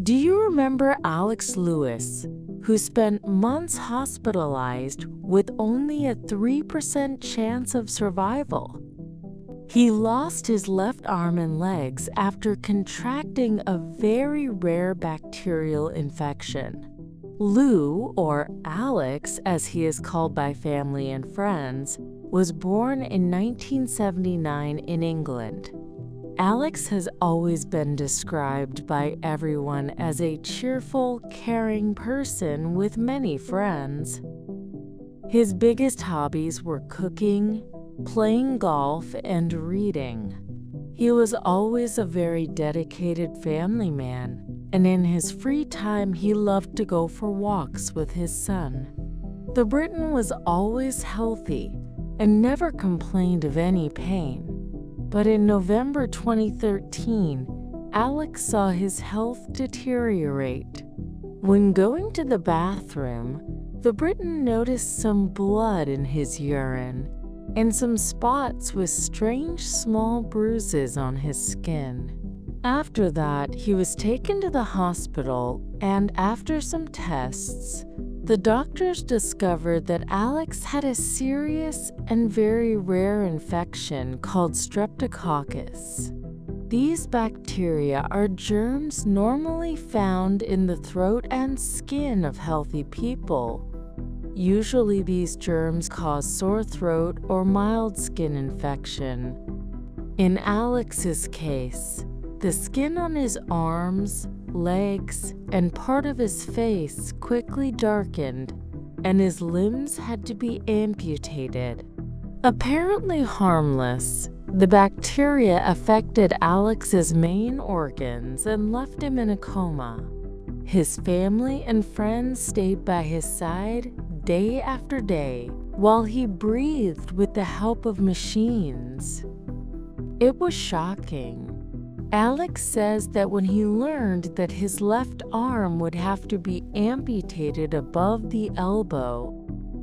Do you remember Alex Lewis, who spent months hospitalized with only a 3% chance of survival? He lost his left arm and legs after contracting a very rare bacterial infection. Lou, or Alex as he is called by family and friends, was born in 1979 in England. Alex has always been described by everyone as a cheerful, caring person with many friends. His biggest hobbies were cooking, playing golf, and reading. He was always a very dedicated family man, and in his free time he loved to go for walks with his son. The Briton was always healthy and never complained of any pain. But in November 2013, Alex saw his health deteriorate. When going to the bathroom, the Briton noticed some blood in his urine and some spots with strange small bruises on his skin. After that, he was taken to the hospital, and after some tests, the doctors discovered that Alex had a serious and very rare infection called streptococcus. These bacteria are germs normally found in the throat and skin of healthy people. Usually these germs cause sore throat or mild skin infection. In Alex's case, the skin on his arms, legs, and part of his face quickly darkened, and his limbs had to be amputated. Apparently harmless, the bacteria affected Alex's main organs and left him in a coma. His family and friends stayed by his side day after day while he breathed with the help of machines. It was shocking. Alex says that when he learned that his left arm would have to be amputated above the elbow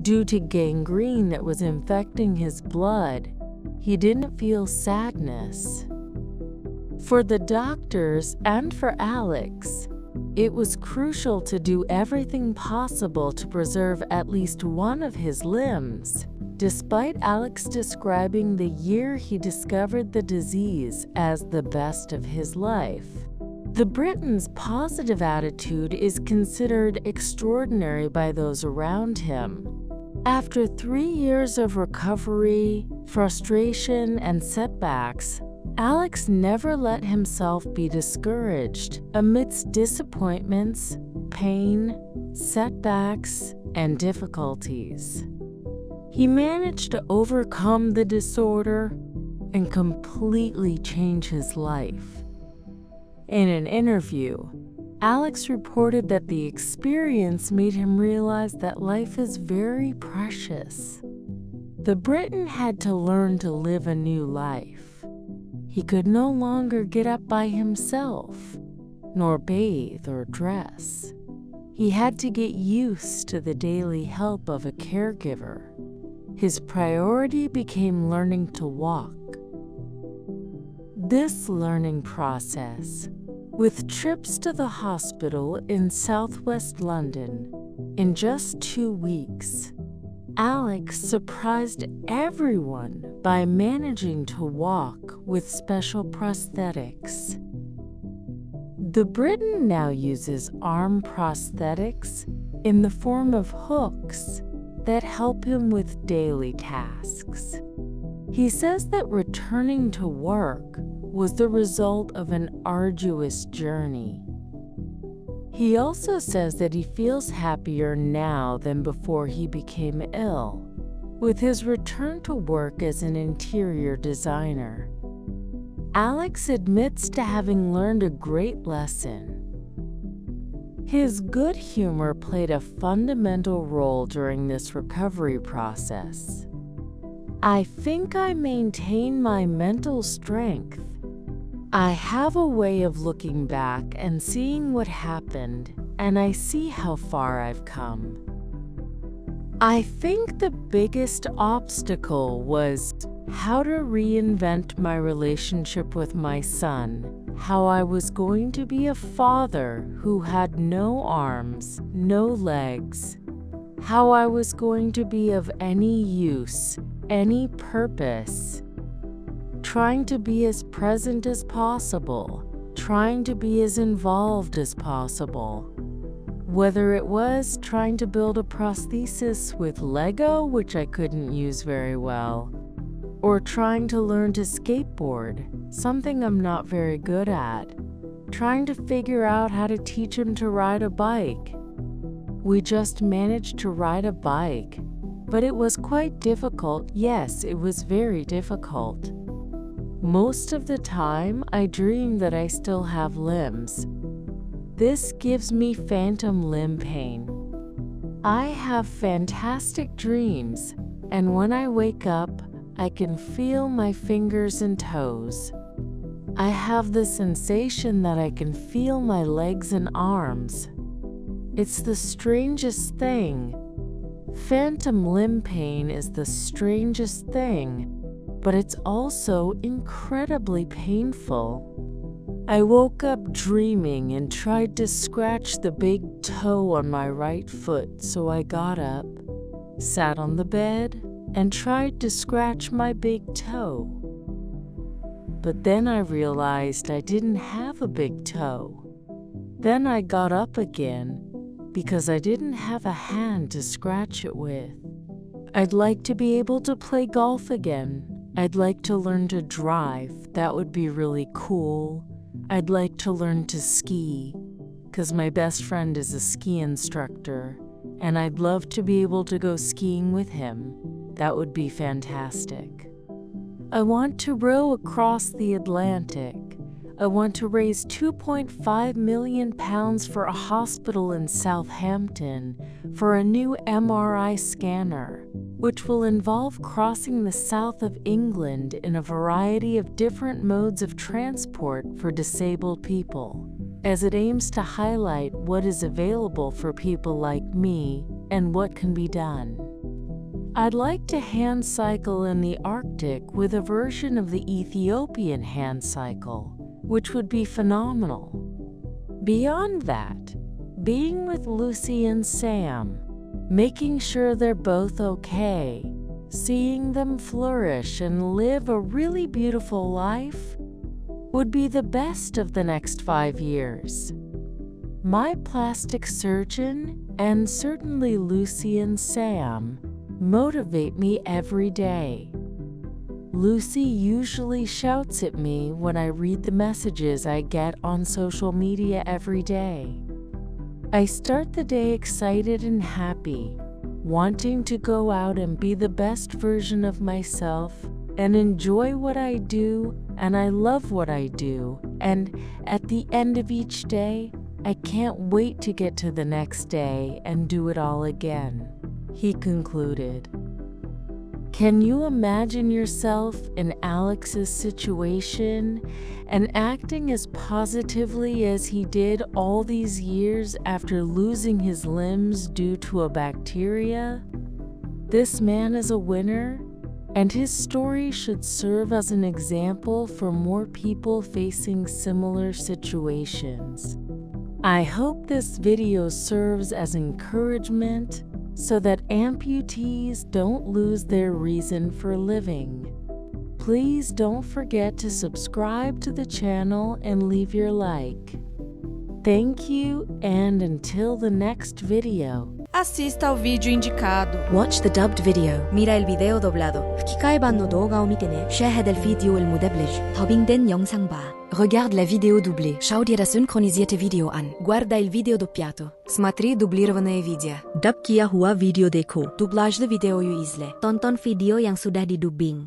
due to gangrene that was infecting his blood, he didn't feel sadness. For the doctors and for Alex, it was crucial to do everything possible to preserve at least one of his limbs, despite Alex describing the year he discovered the disease as the best of his life. The Briton's positive attitude is considered extraordinary by those around him. After 3 years of recovery, frustration, and setbacks, Alex never let himself be discouraged amidst disappointments, pain, setbacks, and difficulties. He managed to overcome the disorder and completely change his life. In an interview, Alex reported that the experience made him realize that life is very precious. The Briton had to learn to live a new life. He could no longer get up by himself, nor bathe or dress. He had to get used to the daily help of a caregiver. His priority became learning to walk. This learning process, with trips to the hospital in southwest London in just 2 weeks, Alex surprised everyone by managing to walk with special prosthetics. The Briton now uses arm prosthetics in the form of hooks that help him with daily tasks. He says that returning to work was the result of an arduous journey. He also says that he feels happier now than before he became ill, with his return to work as an interior designer. Alex admits to having learned a great lesson. His good humor played a fundamental role during this recovery process. I think I maintain my mental strength. I have a way of looking back and seeing what happened, and I see how far I've come. I think the biggest obstacle was how to reinvent my relationship with my son, how I was going to be a father who had no arms, no legs, how I was going to be of any use, any purpose, trying to be as present as possible, trying to be as involved as possible. Whether it was trying to build a prosthesis with Lego, which I couldn't use very well, or trying to learn to skateboard, something I'm not very good at, trying to figure out how to teach him to ride a bike. We just managed to ride a bike, but it was quite difficult. Yes, it was very difficult. Most of the time, I dream that I still have limbs. This gives me phantom limb pain. I have fantastic dreams, and when I wake up, I can feel my fingers and toes. I have the sensation that I can feel my legs and arms. It's the strangest thing. Phantom limb pain is the strangest thing, but it's also incredibly painful. I woke up dreaming and tried to scratch the big toe on my right foot, so I got up, sat on the bed, and tried to scratch my big toe. But then I realized I didn't have a big toe. Then I got up again because I didn't have a hand to scratch it with. I'd like to be able to play golf again. I'd like to learn to drive. That would be really cool. I'd like to learn to ski, because my best friend is a ski instructor, and I'd love to be able to go skiing with him. That would be fantastic. I want to row across the Atlantic. I want to raise £2.5 million for a hospital in Southampton for a new MRI scanner, which will involve crossing the south of England in a variety of different modes of transport for disabled people, as it aims to highlight what is available for people like me and what can be done. I'd like to hand cycle in the Arctic with a version of the Ethiopian hand cycle, which would be phenomenal. Beyond that, being with Lucy and Sam, making sure they're both okay, seeing them flourish and live a really beautiful life, would be the best of the next 5 years. My plastic surgeon, and certainly Lucy and Sam, motivate me every day. Lucy usually shouts at me when I read the messages I get on social media every day. I start the day excited and happy, wanting to go out and be the best version of myself and enjoy what I do, and I love what I do, and at the end of each day, I can't wait to get to the next day and do it all again, he concluded. Can you imagine yourself in Alex's situation and acting as positively as he did all these years after losing his limbs due to a bacteria? This man is a winner, and his story should serve as an example for more people facing similar situations. I hope this video serves as encouragement so that amputees don't lose their reason for living. Please don't forget to subscribe to the channel and leave your like. Thank you, and until the next video. Assista ao vídeo indicado. Watch the dubbed video. Mira el video doblado.吹き替え版の動画を見てね. شاهد الفيديو المدبلج. 더빙된 영상 봐. Regarde la vidéo doublée. Schau dir das synchronisierte Video an. Guarda il video doppiato. Смотри дублированное видео. Dub kia hua video deko. Dublajlı videoyu izle. Tonton video yang sudah didubbing.